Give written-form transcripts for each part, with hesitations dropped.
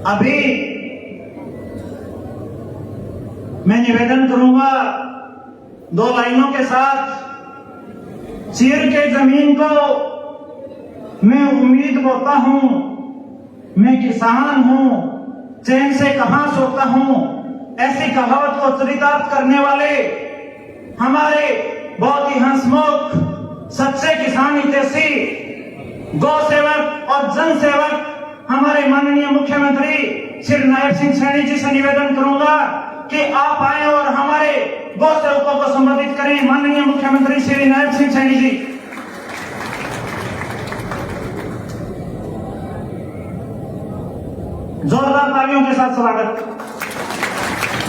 अभी मैं निवेदन करूंगा 2 लाइनों के साथ। चीर के जमीन को मैं उम्मीद बोता हूं, मैं किसान हूं, चैन से कहां सोता हूं। ऐसी कहावत को चरितार्थ करने वाले हमारे बहुत ही हंसमुख सच्चे किसान हितैषी गौ सेवक और जन सेवक हमारे माननीय मुख्यमंत्री श्री नायब सिंह सैनी जी से निवेदन करूंगा कि आप आए और हमारे गौ सेवकों को संबोधित करें। माननीय मुख्यमंत्री श्री नायब सिंह सैनी जी। जोरदार तालियों के साथ स्वागत।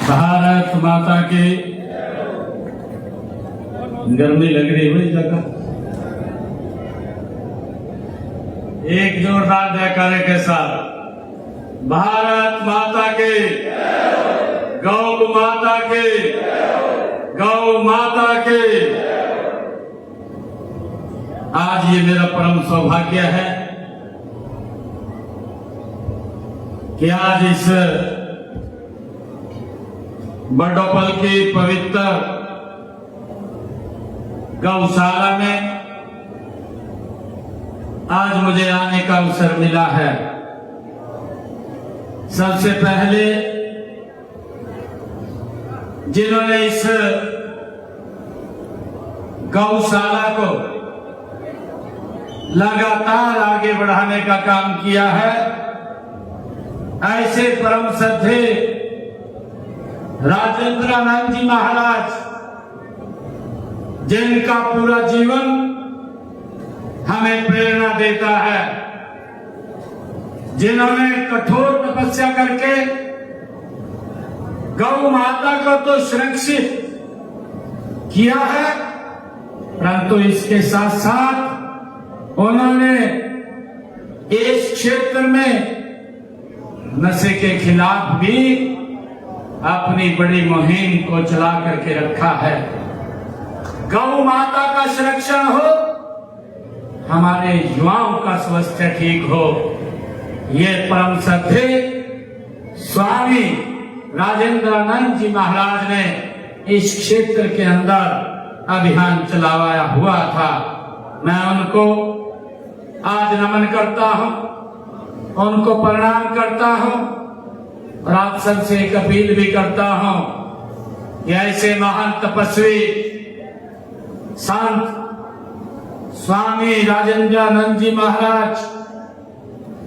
भारत माता की। गर्मी लग रही है जगह। एक जोरदार जयकारे के साथ भारत माता के, गौ माता के, गौ माता के। आज ये मेरा परम सौभाग्य है कि आज इस बड़ोपल की पवित्र गौशाला में आज मुझे आने का अवसर मिला है। सबसे पहले जिन्होंने इस गौशाला को लगातार आगे बढ़ाने का काम किया है, ऐसे परम श्रद्धेय राजेंद्रानंद जी महाराज, जिनका पूरा जीवन हमें प्रेरणा देता है, जिन्होंने कठोर तपस्या करके गौ माता को तो सुरक्षित किया है, परंतु इसके साथ साथ उन्होंने इस क्षेत्र में नशे के खिलाफ भी अपनी बड़ी मुहिम को चला करके रखा है। गौ माता का संरक्षण हो, हमारे युवाओं का स्वास्थ्य ठीक हो, ये परम श्रद्धेय स्वामी राजेंद्रानंद जी महाराज ने इस क्षेत्र के अंदर अभियान चलाया हुआ था। मैं उनको आज नमन करता हूं, उनको प्रणाम करता हूं और आप सबसे एक अपील भी करता हूं कि ऐसे महान तपस्वी संत स्वामी राजेंद्रानंद जी महाराज,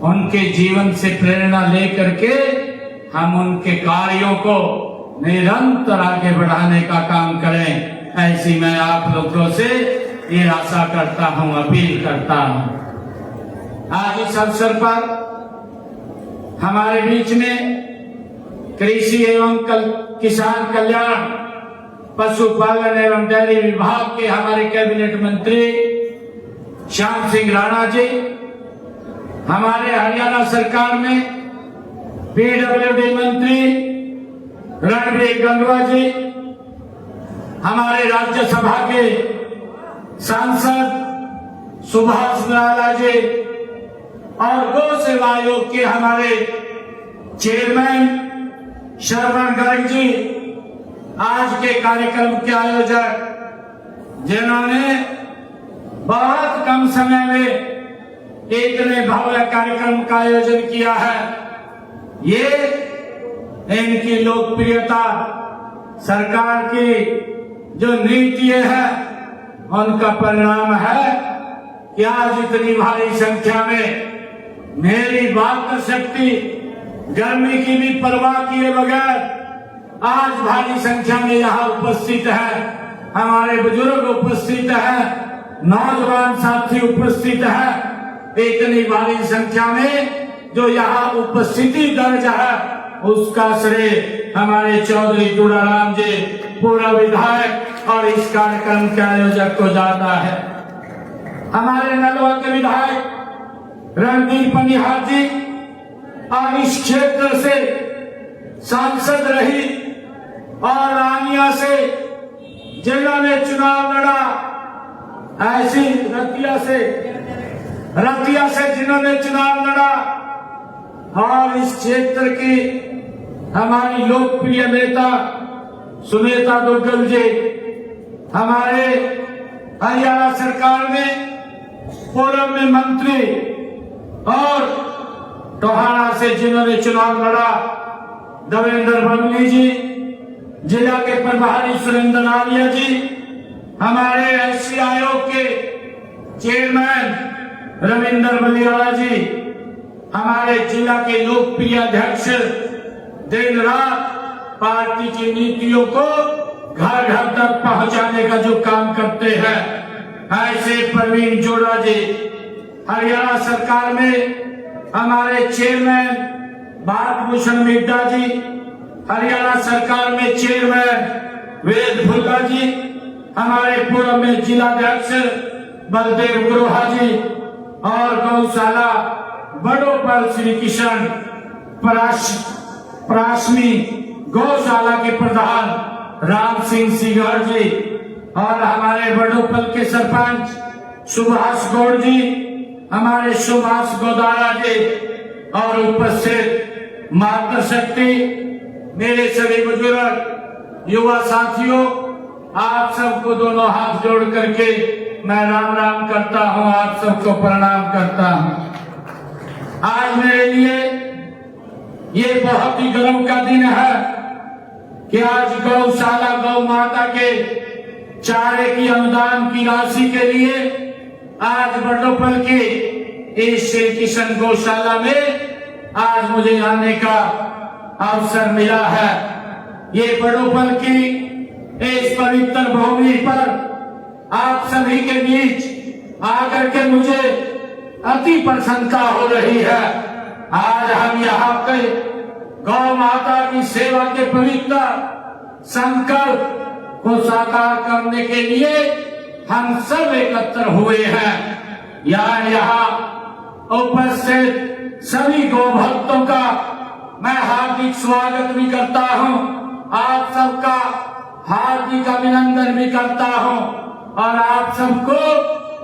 उनके जीवन से प्रेरणा लेकर के हम उनके कार्यों को निरंतर आगे बढ़ाने का काम करें, ऐसी मैं आप लोगों से ये आशा करता हूं, अपील करता हूं। आज इस अवसर पर हमारे बीच में कृषि एवं किसान कल्याण, पशुपालन एवं डेयरी विभाग के हमारे कैबिनेट मंत्री श्याम सिंह राणा जी, हमारे हरियाणा सरकार में पीडब्ल्यूडी मंत्री रणबीर गंगवा जी, हमारे राज्यसभा के सांसद सुभाष नाला जी और गौ सेवा आयोग के हमारे चेयरमैन श्रवण गर्ग जी, आज के कार्यक्रम के आयोजक, जिन्होंने बहुत कम समय में इतने भव्य कार्यक्रम का आयोजन किया है, ये इनकी लोकप्रियता, सरकार की जो नीति है उनका परिणाम है कि आज इतनी भारी संख्या में मेरी बात शक्ति, गर्मी की भी परवाह किए बगैर आज भारी संख्या में यहाँ उपस्थित है। हमारे बुजुर्ग उपस्थित है, नौजवान साथी उपस्थित है। इतनी भारी संख्या में जो यहाँ उपस्थिति दर्ज है, उसका श्रेय हमारे चौधरी चूड़ाराम जी, पूर्व विधायक और इस कार्यक्रम के आयोजक को जाता है। हमारे नलवा के विधायक रणदीप पनिहार जी और इस क्षेत्र से सांसद रही और रानिया से जिन्होंने चुनाव लड़ा, ऐसी रतिया से जिन्होंने चुनाव लड़ा, और इस क्षेत्र की हमारी लोकप्रिय नेता सुनीता दुग्गल जी हमारे हरियाणा सरकार में पूर्व में मंत्री और टोहाना से जिन्होंने चुनाव लड़ा देवेंद्र बबली जी, जिला के प्रभारी सुरेंद्र आर्य जी, हमारे एससी आयोग के चेयरमैन रविंदर बलियाला जी, हमारे जिला के लोकप्रिय अध्यक्ष दिन रात पार्टी की नीतियों को घर घर तक पहुंचाने का जो काम करते हैं, ऐसे प्रवीण जोड़ा जी, हरियाणा सरकार में हमारे चेयरमैन भारत भूषण मिड्डा जी, हरियाणा सरकार में चेयरमैन वेद भुल्ला जी, हमारे पूर्व में जिलाध्यक्ष बलदेव गुरोहा जी और गौशाला बड़ोपल श्री किशन प्राशमी गौशाला के प्रधान राम सिंह सिगर जी और हमारे बड़ोपल के सरपंच सुभाष गौड़ जी, हमारे सुभाष गोदारा जी और उपस्थित मातृशक्ति मेरे सभी बुजुर्ग युवा साथियों, आप सबको दोनों हाथ जोड़ करके मैं राम राम करता हूं, आप सबको प्रणाम करता हूं। आज मेरे लिए ये बहुत ही गर्व का दिन है कि आज गौशाला गौ माता के चारे की अनुदान की राशि के लिए आज बड़ोपल की इस श्री किशन गौशाला में आज मुझे आने का अवसर मिला है। ये बड़ोपल की इस पवित्र भूमि पर आप सभी के बीच आकर के मुझे अति प्रसन्नता हो रही है। आज हम यहाँ पे गौ माता की सेवा के पवित्र संकल्प को साकार करने के लिए हम सब एकत्र हुए हैं। यहाँ उपस्थित सभी गौ भक्तों का मैं हार्दिक स्वागत भी करता हूँ, आप सबका हार्दिक अभिनंदन भी करता हूँ और आप सबको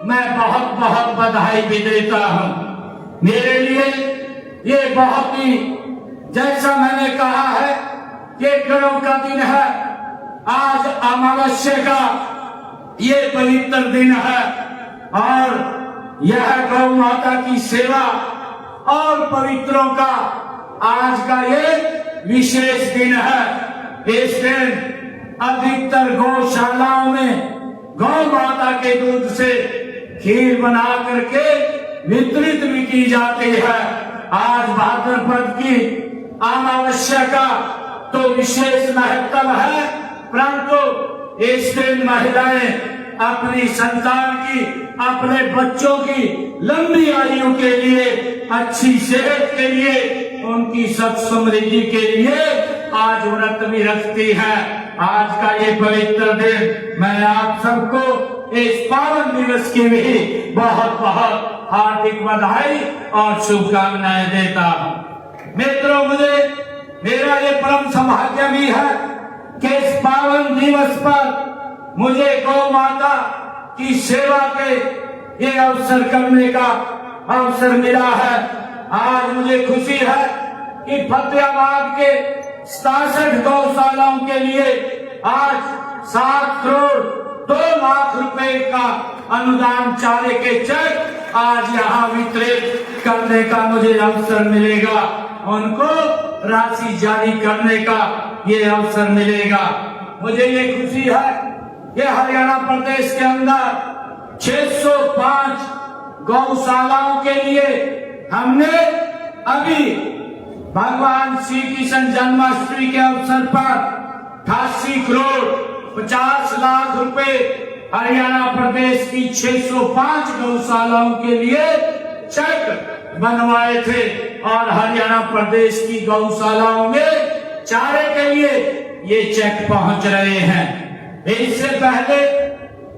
मैं बहुत बहुत बधाई भी देता हूँ। मेरे लिए ये बहुत ही, जैसा मैंने कहा है, ये गर्व का दिन है। आज अमावस्या का ये पवित्र दिन है और यह गौ माता की सेवा और पवित्रों का आज का ये विशेष दिन है। इस दिन अधिकतर गौशालाओं में गौ माता के दूध से खीर बना करके वितरित भी की जाती है। आज भाद्रपद की अमावस्या का तो विशेष महत्व है, परंतु इस दिन महिलाएं अपनी संतान की, अपने बच्चों की लंबी आयु के लिए, अच्छी सेहत के लिए, उनकी सुख समृद्धि के लिए आज व्रत भी रखती है। आज का ये पवित्र दिन मैं आप सबको इस पावन दिवस की भी बहुत बहुत हार्दिक बधाई और शुभकामनाएं देता हूँ। मित्रों, मेरा ये परम सौभाग्य भी है कि इस पावन दिवस पर मुझे गौ माता की सेवा के ये अवसर करने का अवसर मिला है। आज मुझे खुशी है कि फतेहाबाद के 67 गौशालाओं के लिए आज 7 करोड़ 2 लाख रुपए का अनुदान चारे के चेक आज यहाँ वितरित करने का मुझे अवसर मिलेगा, उनको राशि जारी करने का ये अवसर मिलेगा। मुझे ये खुशी है कि हरियाणा प्रदेश के अंदर 605 गौशालाओं के लिए हमने अभी भगवान श्री कृष्ण जन्माष्टमी के अवसर पर 88 करोड़ 50 लाख रुपए हरियाणा प्रदेश की 605 गौशालाओं के लिए चेक बनवाए थे और हरियाणा प्रदेश की गौशालाओं में चारे के लिए ये चेक पहुंच रहे हैं। इससे पहले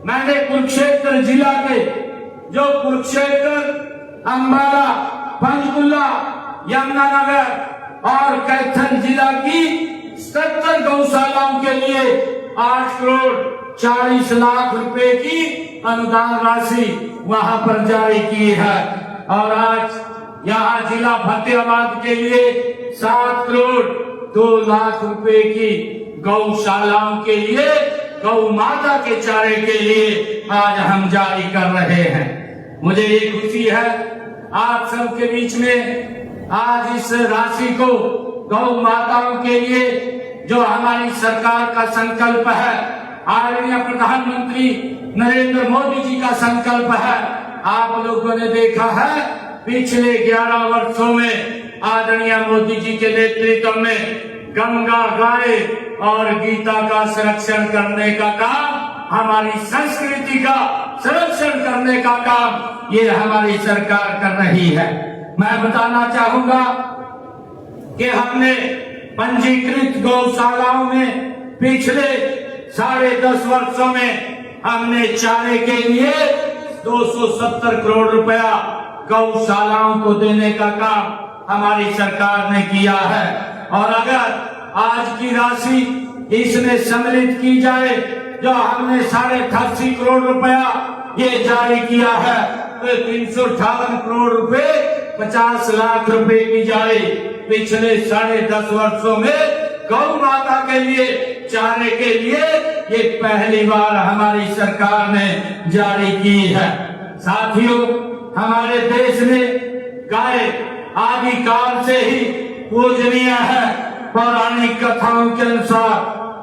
मैंने कुरुक्षेत्र जिला के, जो कुरुक्षेत्र, अम्बाला, पंचकुला, यमुनानगर और कैथल जिला की 70 गौशालाओं के लिए 8 करोड़ 40 लाख रुपए की अनुदान राशि वहां पर जारी की है। और आज यहाँ जिला फतेहाबाद के लिए 7 करोड़ 2 लाख रुपए की गौशालाओं के लिए, गौ माता के चारे के लिए आज हम जारी कर रहे हैं। मुझे ये खुशी है आप सबके बीच में आज इस राशि को गौ माताओं के लिए, जो हमारी सरकार का संकल्प है, आदरणीय प्रधानमंत्री नरेंद्र मोदी जी का संकल्प है। आप लोगों ने देखा है पिछले 11 वर्षों में आदरणीय मोदी जी के नेतृत्व में गंगा, गाय और गीता का संरक्षण करने का काम, हमारी संस्कृति का संरक्षण करने का काम ये हमारी सरकार कर रही है। मैं बताना चाहूंगा कि हमने पंजीकृत गौशालाओं में पिछले 10.5 वर्षों में हमने चारे के लिए 270 करोड़ रुपया गौशालाओं को देने का काम हमारी सरकार ने किया है। और अगर आज की राशि इसमें सम्मिलित की जाए, जो हमने 88 करोड़ रुपया ये जारी किया है, तो 358 करोड़ रुपए 50 लाख रुपए की जारी पिछले 10.5 वर्षों में गौ माता के लिए, चारे के लिए ये पहली बार हमारी सरकार ने जारी की है। साथियों, हमारे देश में गाय आदि काल से ही पूजनीय है। पौराणिक कथाओं के अनुसार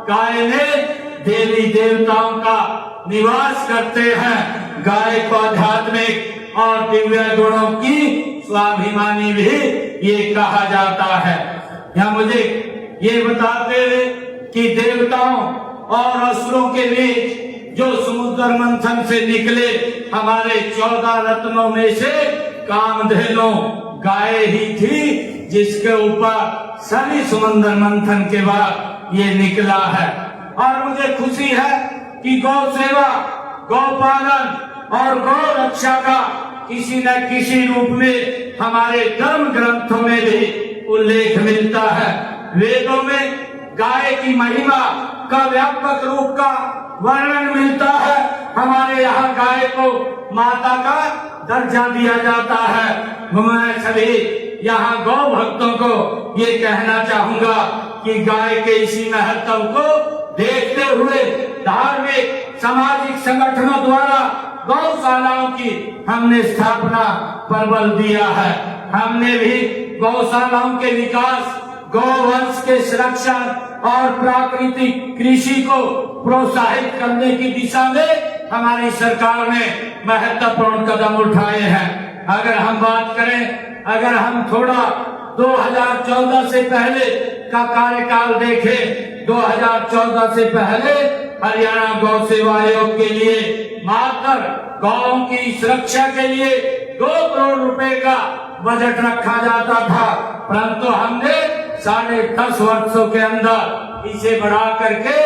गाय ने देवी देवताओं का निवास करते हैं। गाय को आध्यात्मिक और दिव्य गुणों की स्वाभिमानी भी ये कहा जाता है। यहाँ मुझे ये बताते हुए कि देवताओं और असुरों के बीच जो समुद्र मंथन से निकले हमारे 14 रत्नों में से कामधेनु गाय ही थी, जिसके ऊपर सभी समुद्र मंथन के बाद ये निकला है। और मुझे खुशी है कि गौ सेवा, गौ पालन और गौ रक्षा का किसी न किसी रूप में हमारे धर्म ग्रंथों में भी उल्लेख मिलता है। वेदों में गाय की महिमा का व्यापक रूप का वर्णन मिलता है। हमारे यहाँ गाय को माता का दर्जा दिया जाता है। मैं सभी यहाँ गौ भक्तों को ये कहना चाहूंगा कि गाय के इसी महत्व को देखते हुए धार्मिक सामाजिक संगठनों द्वारा गौशालाओं की हमने स्थापना पर बल दिया है। हमने भी गौशालाओं के विकास, गौवंश के संरक्षण और प्राकृतिक कृषि को प्रोत्साहित करने की दिशा में हमारी सरकार ने महत्वपूर्ण कदम उठाए हैं। अगर हम बात करें, अगर हम थोड़ा 2014 से पहले का कार्यकाल देखें, 2014 से पहले हरियाणा गौ सेवा आयोग के लिए मात्र गौओं की सुरक्षा के लिए 2 करोड़ रुपए का बजट रखा जाता था, परंतु हमने 10.5 वर्षों के अंदर इसे बढ़ा करके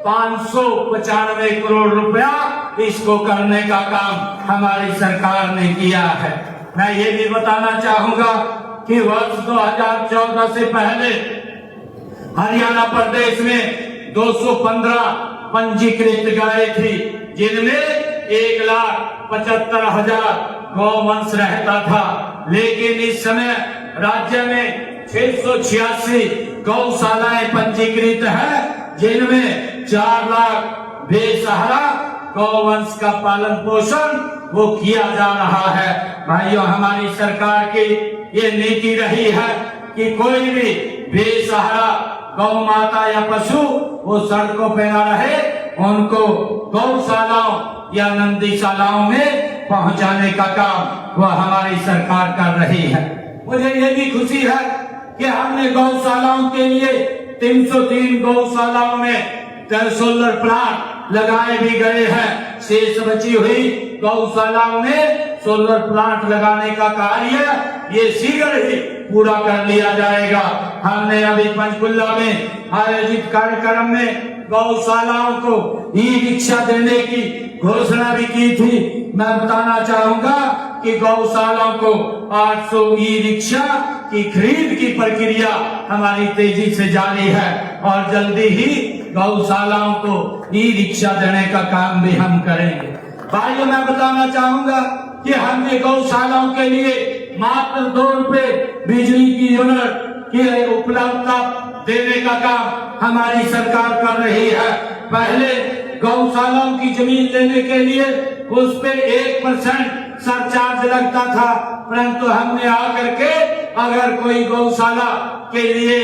595 करोड़ रुपया इसको करने का काम हमारी सरकार ने किया है। मैं ये भी बताना चाहूंगा कि वर्ष 2014 से पहले हरियाणा प्रदेश में 215 पंजीकृत गाय थी, जिनमें 1,75,000 गौवंश रहता था। लेकिन इस समय राज्य में 686 गौशालाएं पंजीकृत है, जिनमें 4 लाख बेसहारा गौवंश का पालन पोषण वो किया जा रहा है। भाइयों, हमारी सरकार की ये नीति रही है कि कोई भी बेसहारा गौ माता या पशु वो सड़कों पे न रहे, उनको गौशालाओं या नंदीशालाओं में पहुंचाने का काम वह हमारी सरकार कर रही है। मुझे ये भी खुशी है कि हमने गौशालाओं के लिए 303 गौशालाओं में सोलर प्लांट लगाए भी गए हैं। शेष बची हुई गौशालाओं में सोलर प्लांट लगाने का कार्य ये शीघ्र ही पूरा कर लिया जाएगा। हमने अभी पंचकुला में आयोजित कार्यक्रम में गौशालाओं को ई-रिक्शा देने की घोषणा भी की थी। मैं बताना चाहूंगा कि गौशालाओं को 800 ई-रिक्शा की खरीद की प्रक्रिया हमारी तेजी से जारी है और जल्दी ही गौशालाओं को ई-रिक्शा देने का काम भी हम करेंगे। भाइयों, मैं बताना चाहूंगा कि हमने गौशालाओं के लिए मात्र 2 रुपए बिजली की यूनिट की उपलब्धता देने का काम हमारी सरकार कर रही है। पहले गौशालाओं की जमीन लेने के लिए उस पे 1% सरचार्ज लगता था, परंतु हमने आकर के अगर कोई गौशाला के लिए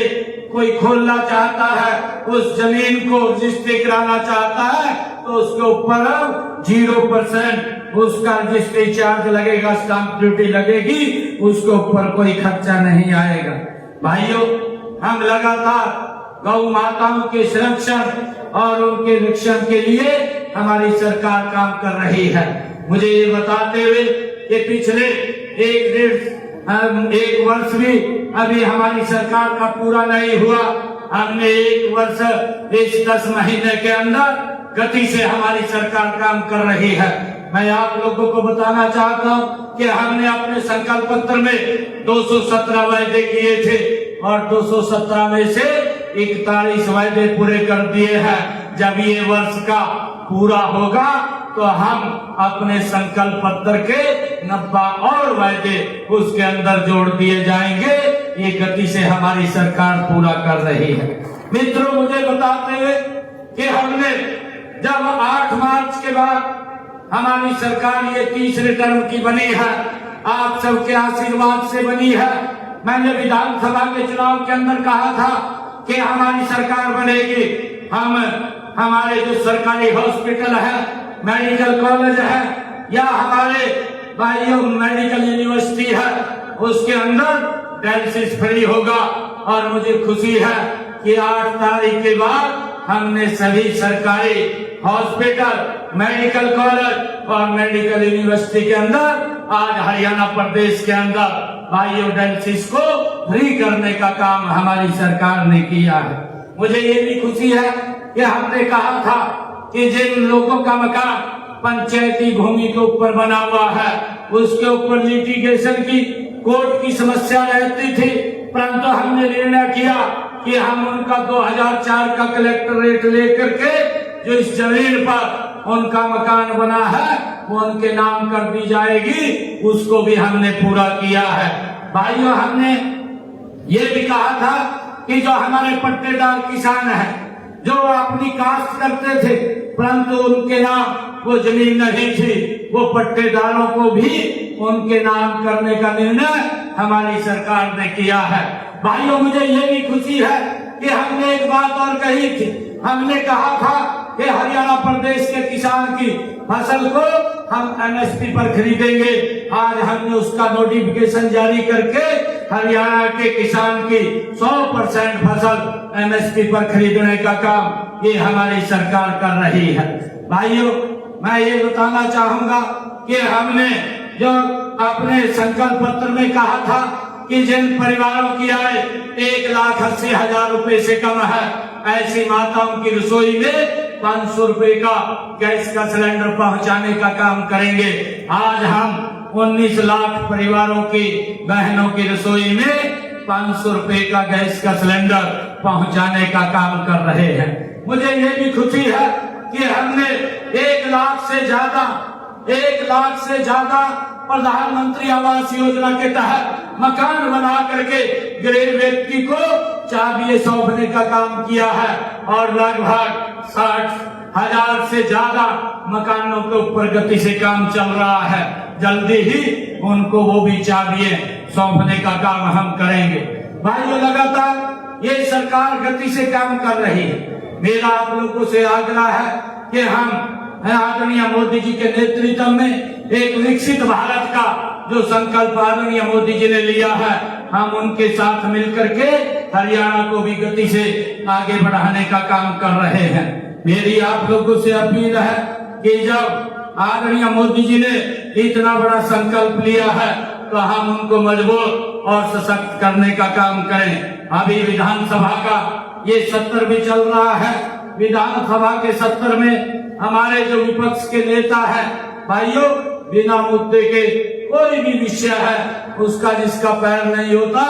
कोई खोलना चाहता है, उस जमीन को रजिस्ट्री कराना चाहता है, तो उसके ऊपर 0% उसका रजिस्ट्री चार्ज लगेगा, स्टाम्प ड्यूटी लगेगी, उसके ऊपर कोई खर्चा नहीं आएगा। भाइयों, हम लगातार गौ माताओं के संरक्षण और उनके रक्षण के लिए हमारी सरकार काम कर रही है। मुझे ये बताते हुए कि पिछले 1 वर्ष भी अभी हमारी सरकार का पूरा नहीं हुआ। हमने 1 वर्ष इस 10 महीने के अंदर गति से हमारी सरकार काम कर रही है। मैं आप लोगों को बताना चाहता हूँ कि हमने अपने संकल्प पत्र में 217 वायदे किए थे और 217 में से 41 वायदे पूरे कर दिए हैं। जब ये वर्ष का पूरा होगा तो हम अपने संकल्प पत्र के 90 और वायदे उसके अंदर जोड़ दिए जाएंगे। ये गति से हमारी सरकार पूरा कर रही है। मित्रों, मुझे बताते हुए कि हमने जब 8 मार्च के बाद हमारी सरकार ये 3रे टर्म की बनी है, आप सबके आशीर्वाद से बनी है। मैंने विधानसभा के चुनाव के अंदर कहा था कि हमारी सरकार बनेगी, हम हमारे जो सरकारी हॉस्पिटल है, मेडिकल कॉलेज है या हमारे बायो मेडिकल यूनिवर्सिटी है, उसके अंदर डायलिसिस फ्री होगा। और मुझे खुशी है कि 8 तारीख के बाद हमने सभी सरकारी हॉस्पिटल, मेडिकल कॉलेज और मेडिकल यूनिवर्सिटी के अंदर आज हरियाणा प्रदेश के अंदर बायो डायलिसिस को फ्री करने का काम हमारी सरकार ने किया है। मुझे ये भी खुशी है कि हमने कहा था कि जिन लोगों का मकान पंचायती भूमि के ऊपर बना हुआ है, उसके ऊपर लिटिगेशन की कोर्ट की समस्या रहती थी, परंतु हमने निर्णय किया कि हम उनका 2004 का कलेक्टर रेट लेकर के जो इस जमीन पर उनका मकान बना है वो उनके नाम कर दी जाएगी, उसको भी हमने पूरा किया है। भाइयों, हमने ये भी कहा था कि जो हमारे पट्टेदार किसान हैं, जो अपनी काश्त करते थे परंतु उनके नाम वो जमीन नहीं थी, वो पट्टेदारों को भी उनके नाम करने का निर्णय हमारी सरकार ने किया है। भाइयों, मुझे ये भी खुशी है कि हमने एक बात और कही थी। हमने कहा था कि हरियाणा प्रदेश के किसान की फसल को हम MSP पर खरीदेंगे। आज हमने उसका नोटिफिकेशन जारी करके हरियाणा के किसान की 100% फसल MSP पर खरीदने का काम ये हमारी सरकार कर रही है। भाइयों, मैं ये बताना चाहूंगा कि हमने जो अपने संकल्प पत्र में कहा था कि जिन परिवारों की आय 1,80,000 रुपए से कम है, ऐसी माताओं की रसोई में 500 रुपए का गैस का सिलेंडर पहुंचाने का काम करेंगे। आज हम 19 लाख परिवारों की बहनों की रसोई में 500 रुपए का गैस का सिलेंडर पहुंचाने का काम कर रहे हैं। मुझे ये भी खुशी है कि हमने 1 लाख से ज्यादा प्रधानमंत्री आवास योजना के तहत मकान बना करके गरीब व्यक्ति को चाबियां सौंपने का काम किया है और लगभग 60,000 से ज्यादा मकानों के ऊपर गति से काम चल रहा है। जल्दी ही उनको वो भी चाबियां सौंपने का काम हम करेंगे। भाइयों, लगातार ये सरकार गति से काम कर रही है। मेरा आप लोगों से आग्रह है कि हम आदरणीय मोदी जी के नेतृत्व में एक विकसित भारत का जो संकल्प आदरणीय मोदी जी ने लिया है, हम उनके साथ मिलकर के हरियाणा को भी गति से आगे बढ़ाने का काम कर रहे हैं। मेरी आप लोगों से अपील है कि जब आदरणीय मोदी जी ने इतना बड़ा संकल्प लिया है तो हम उनको मजबूत और सशक्त करने का काम करें। अभी विधानसभा का ये सत्र भी चल रहा है। विधानसभा के सत्र में हमारे जो विपक्ष के नेता है, भाइयों, बिना मुद्दे के कोई भी विषय है उसका जिसका पैर नहीं होता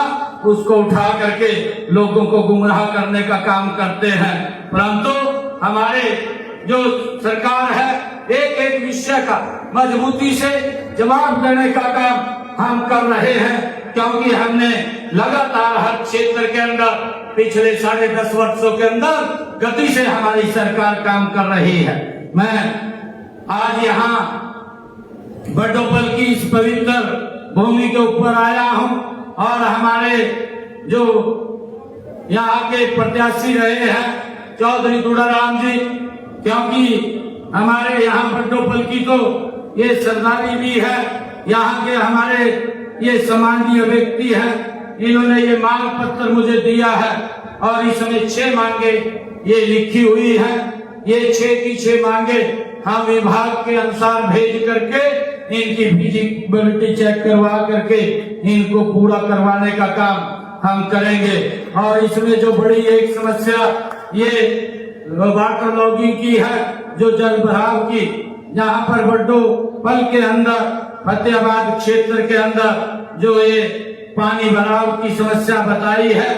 उसको उठा करके लोगों को गुमराह करने का काम करते हैं। परंतु हमारे जो सरकार है एक एक विषय का मजबूती से जवाब देने का काम हम कर रहे हैं, क्योंकि हमने लगातार हर क्षेत्र के अंदर पिछले 10.5 वर्षों के अंदर गति से हमारी सरकार काम कर रही है। मैं आज यहाँ बडोपल की इस पवित्र भूमि के ऊपर आया हूँ और हमारे जो यहाँ के प्रत्याशी रहे हैं चौधरी दुड़ाराम जी, क्योंकि हमारे यहाँ बडोपल की तो ये सरदारी भी है, यहाँ के हमारे ये सम्मानीय व्यक्ति हैं। इन्होंने ये मांग पत्र मुझे दिया है और इसमें 6 मांगे ये लिखी हुई है। ये 6 की 6 मांगे हम विभाग के अनुसार भेज करके इनकी फिजिबिलिटी चेक करवा करके इनको पूरा करवाने का काम हम करेंगे। और इसमें जो बड़ी एक समस्या ये वाटर लॉगिंग की है, जो जल भराव की, यहाँ पर बडोपल के अंदर फतेहाबाद क्षेत्र के अंदर जो ये पानी भराव की समस्या बताई है,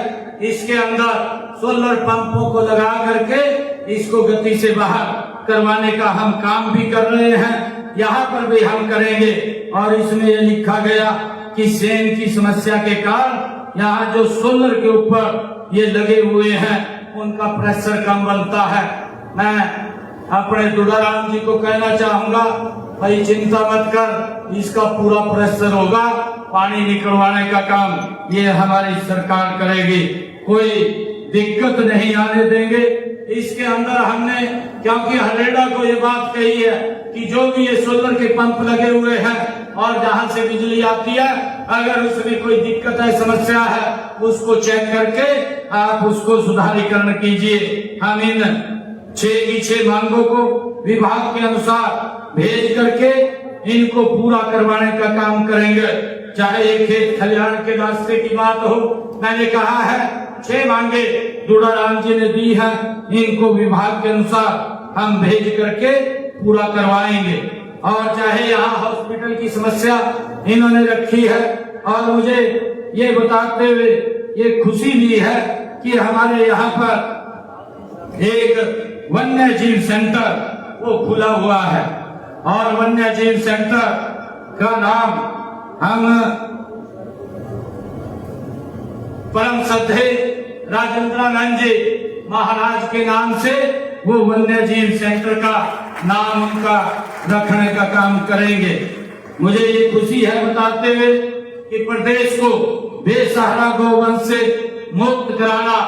इसके अंदर सोलर पंपों को लगा करके इसको गति से बाहर करवाने का हम काम भी कर रहे हैं, यहाँ पर भी हम करेंगे। और इसमें ये लिखा गया कि सेम की समस्या के कारण यहाँ जो सोलर के ऊपर ये लगे हुए हैं उनका प्रेशर कम बनता है। मैं अपने दुड़ाराम जी को कहना चाहूंगा, भाई चिंता मत कर, इसका पूरा प्रेशर होगा, पानी निकलवाने का काम ये हमारी सरकार करेगी, कोई दिक्कत नहीं आने देंगे। इसके अंदर हमने, क्योंकि हरेडा को ये बात कही है कि जो भी ये सोलर के पंप लगे हुए हैं और जहां से बिजली आती है, अगर उसमें कोई दिक्कत है, समस्या है, उसको चेक करके आप उसको सुधारीकरण कीजिए। हम इन 6 की 6 मांगों को विभाग के अनुसार भेज करके इनको पूरा करवाने का काम करेंगे। चाहे ये खेत खलिहान के रास्ते की बात हो, मैंने कहा है 6 मांगे दुड़ाराम जी ने दी है, इनको विभाग के अनुसार हम भेज करके पूरा करवाएंगे। और चाहे यहाँ हॉस्पिटल की समस्या इन्होंने रखी है, और मुझे ये बताते हुए ये खुशी भी है कि हमारे यहाँ पर एक वन्य जीव सेंटर वो खुला हुआ है, और वन्य जीव सेंटर का नाम हम परम श्रद्धे राजेंद्रानंद जी महाराज के नाम से वो वन्य जीव सेंटर का नाम उनका रखने का काम करेंगे। मुझे ये खुशी है बताते हुए कि प्रदेश को बेसहारा गौवंश से मुक्त कराना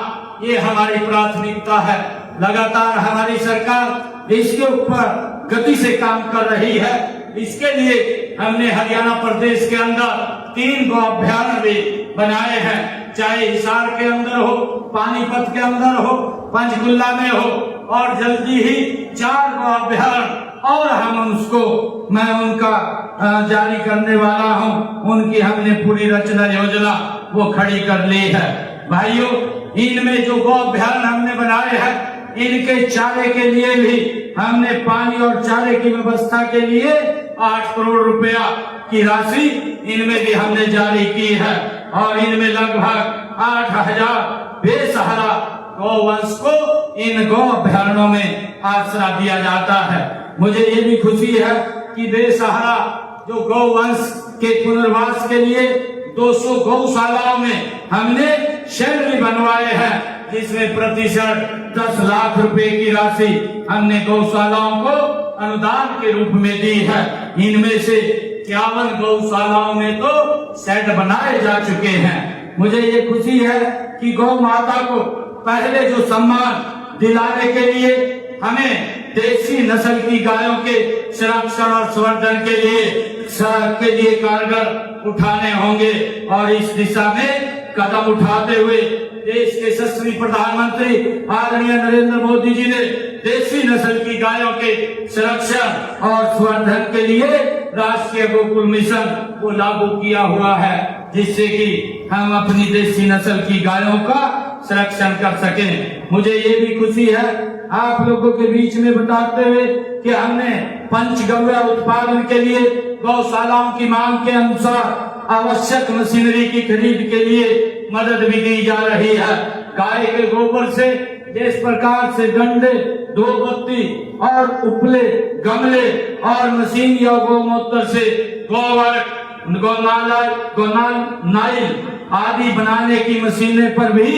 ये हमारी प्राथमिकता है। लगातार हमारी सरकार इसके ऊपर गति से काम कर रही है। इसके लिए हमने हरियाणा प्रदेश के अंदर 3 गौ अभ्यारण्य भी बनाए हैं, चाहे हिसार के अंदर हो, पानीपत के अंदर हो, पंचकुला में हो, और जल्दी ही 4 गौ अभ्यारण्य और हम उसको मैं उनका जारी करने वाला हूं। उनकी हमने पूरी रचना योजना वो खड़ी कर ली है। भाइयों, इनमें जो गौ अभ्यारण्य हमने बनाए हैं, इनके चारे के लिए भी हमने पानी और चारे की व्यवस्था के लिए 8 करोड़ रुपया की राशि इनमें भी हमने जारी की है, और इनमें लगभग 8,000 बेसहारा गौवंश को इन गौ अभ्यारण्यों में आसरा दिया जाता है। मुझे ये भी खुशी है कि बेसहारा जो गौवंश के पुनर्वास के लिए 200 गौशालाओं में हमने शेड भी बनवाए हैं, जिसमें प्रतिशत 10 लाख रुपए की राशि हमने गौशालाओं को अनुदान के रूप में दी है। इनमें से 51 गौशालाओं में तो शेड बनाए जा चुके हैं। मुझे ये खुशी है कि गौ माता को पहले जो सम्मान दिलाने के लिए हमें देसी नस्ल की गायों के संरक्षण और संवर्धन के लिए कारगर उठाने होंगे, और इस दिशा में कदम उठाते हुए देश के यशस्वी प्रधानमंत्री आदरणीय नरेंद्र मोदी जी ने देसी नस्ल की गायों के संरक्षण और संवर्धन के लिए राष्ट्रीय गोकुल मिशन को लागू किया हुआ है, जिससे कि हम अपनी देसी नस्ल की गायों का संरक्षण कर सकें। मुझे ये भी खुशी है आप लोगों के बीच में बताते हुए कि हमने पंचगव्य उत्पादन के लिए गौशालाओं की मांग के अनुसार आवश्यक मशीनरी की खरीद के लिए मदद भी दी जा रही है। गाय के गोबर से जिस प्रकार से डंडे, धूपबत्ती और उपले, गमले और मशीन या गौमूत्र से गोबर गोनाइल आदि बनाने की मशीनें पर भी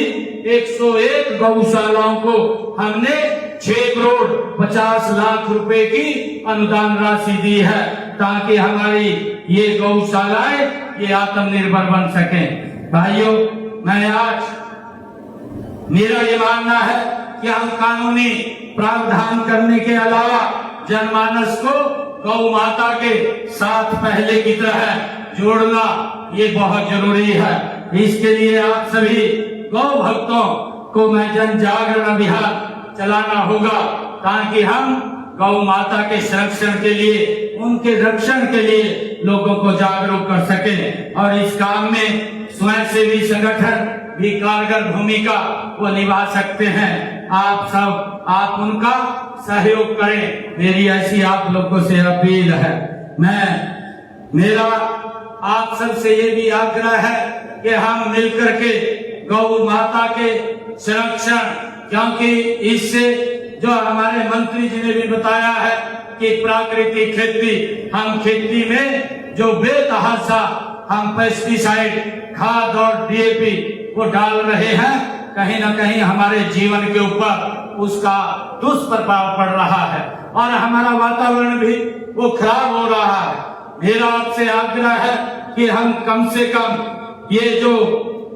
101 गौशालाओं को हमने 6 करोड़ 50 लाख रुपए की अनुदान राशि दी है, ताकि हमारी ये गौशालाएं ये आत्मनिर्भर बन सके। भाइयों, मैं आज मेरा ये मानना है कि हम कानूनी प्रावधान करने के अलावा जनमानस को गौ माता के साथ पहले की तरह जोड़ना ये बहुत जरूरी है। इसके लिए आप सभी गौ भक्तों को मैं जन जागरण अभियान चलाना होगा, ताकि हम गौ माता के संरक्षण के लिए, उनके रक्षण के लिए लोगों को जागरूक कर सके। और इस काम में स्वयंसेवी संगठन भी कारगर भूमिका वो निभा सकते हैं। आप उनका सहयोग करें, मेरी ऐसी आप लोगों से अपील है। मेरा आप सबसे ये भी आग्रह है कि हम मिलकर के गौ माता के संरक्षण, क्योंकि इससे जो हमारे मंत्री जी ने भी बताया है कि प्राकृतिक खेती, हम खेती में जो बेतहाशा हम पेस्टिसाइड, खाद और डीएपी वो डाल रहे हैं, कहीं न कहीं हमारे जीवन के ऊपर उसका दुष्प्रभाव पड़ रहा है और हमारा वातावरण भी वो खराब हो रहा है। मेरा आपसे आग्रह है कि हम कम से कम ये जो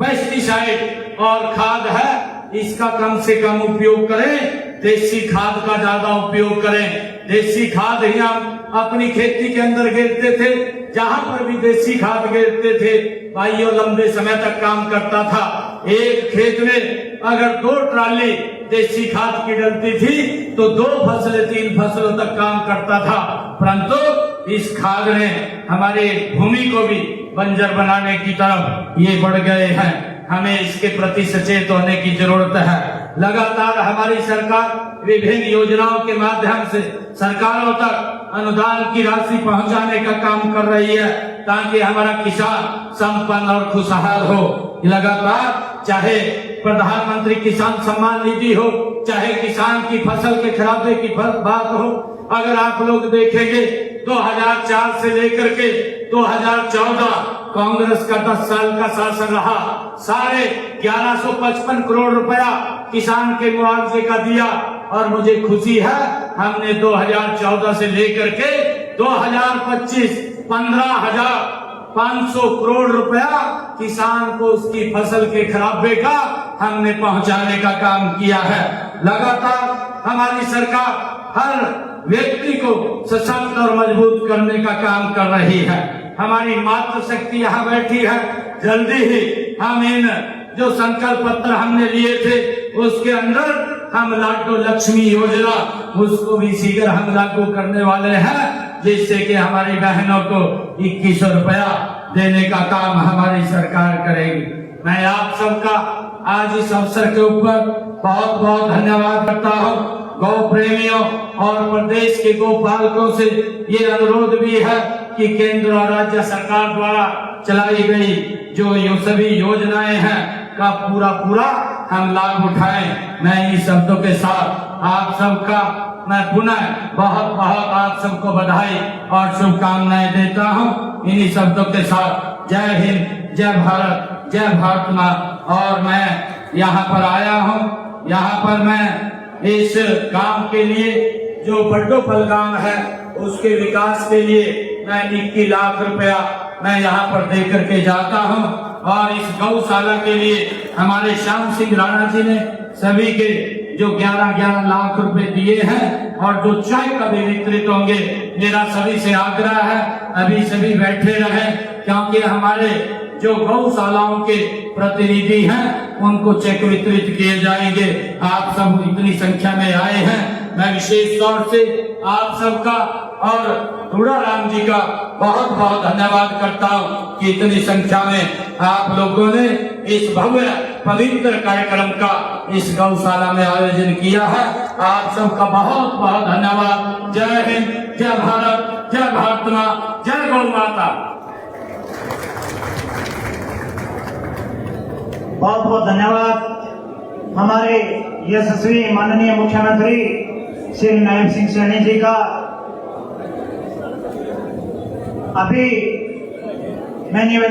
पेस्टिसाइड और खाद है इसका कम से कम उपयोग करें, देसी खाद का ज्यादा उपयोग करें। देसी खाद ही हम अपनी खेती के अंदर गिरते थे, जहां पर भी देसी खाद गिरते थे भाइयों लंबे समय तक काम करता था। एक खेत में अगर 2 ट्राली देसी खाद की डलती थी तो 2 फसलें 3 फसलों तक काम करता था, परंतु इस खाद ने हमारे भूमि को भी बंजर बनाने की तरफ ये बढ़ गए हैं। हमें इसके प्रति सचेत होने की जरूरत है। लगातार हमारी सरकार विभिन्न योजनाओं के माध्यम से सरकारों तक अनुदान की राशि पहुंचाने का काम कर रही है, ताकि हमारा किसान संपन्न और खुशहाल हो। लगातार चाहे प्रधानमंत्री किसान सम्मान निधि हो, चाहे किसान की फसल के खराबे की बात हो, अगर आप लोग देखेंगे 2004 से लेकर के 2014 कांग्रेस का 10 साल का शासन रहा, साढ़े 1155 करोड़ रुपया किसान के मुआवजे का दिया। और मुझे खुशी है हमने 2014 से लेकर के 2025 15,500 करोड़ रुपया किसान को उसकी फसल के खराबे का हमने पहुंचाने का काम किया है। लगातार हमारी सरकार हर व्यक्ति को सशक्त और मजबूत करने का काम कर रही है। हमारी मातृशक्ति यहाँ बैठी है, जल्दी ही हम इन जो संकल्प पत्र हमने लिए थे उसके अंदर हम लाडो लक्ष्मी योजना उसको भी शीघ्र हम लागू करने वाले हैं, जिससे कि हमारी बहनों को 2100 रुपया देने का काम हमारी सरकार करेगी। मैं आप सबका आज इस अवसर के ऊपर बहुत बहुत धन्यवाद करता हूँ। गौ प्रेमियों और प्रदेश के गौ पालकों से ये अनुरोध भी है कि केंद्र और राज्य सरकार द्वारा चलाई गई जो सभी योजनाएं हैं का पूरा हम लाभ उठाएं। मैं इन शब्दों के साथ आप सबका मैं पुनः बहुत बहुत आप सबको बधाई और शुभकामनाएं देता हूं। इन्हीं शब्दों के साथ जय हिंद, जय भारत, जय भारत माँ। और मैं यहाँ पर आया हूँ, यहाँ पर मैं इस काम के लिए जो बड्डोपल गांव है उसके विकास के लिए मैं 21 लाख रुपया मैं यहाँ पर दे करके जाता हूँ। और इस गौशाला के लिए हमारे श्याम सिंह राणा जी ने सभी के जो 11-11 लाख रुपए दिए हैं और जो चाय का भी वितरित होंगे। मेरा सभी से आग्रह है अभी सभी बैठे रहे, क्योंकि हमारे जो गौशालाओं के प्रतिनिधि हैं उनको चेक वितरित किए जाएंगे। आप सब इतनी संख्या में आए हैं, मैं विशेष तौर से आप सबका और तुड़ा राम जी का बहुत बहुत धन्यवाद करता हूँ कि इतनी संख्या में आप लोगों ने इस भव्य पवित्र कार्यक्रम का इस गौशाला में आयोजन किया है। आप सबका बहुत बहुत धन्यवाद। जय हिंद, जय भारत, जय भारत माँ, जय गौ माता। बहुत बहुत धन्यवाद हमारे यशस्वी माननीय मुख्यमंत्री श्री नायब सिंह सैनी जी का। अभी मैं निवेदन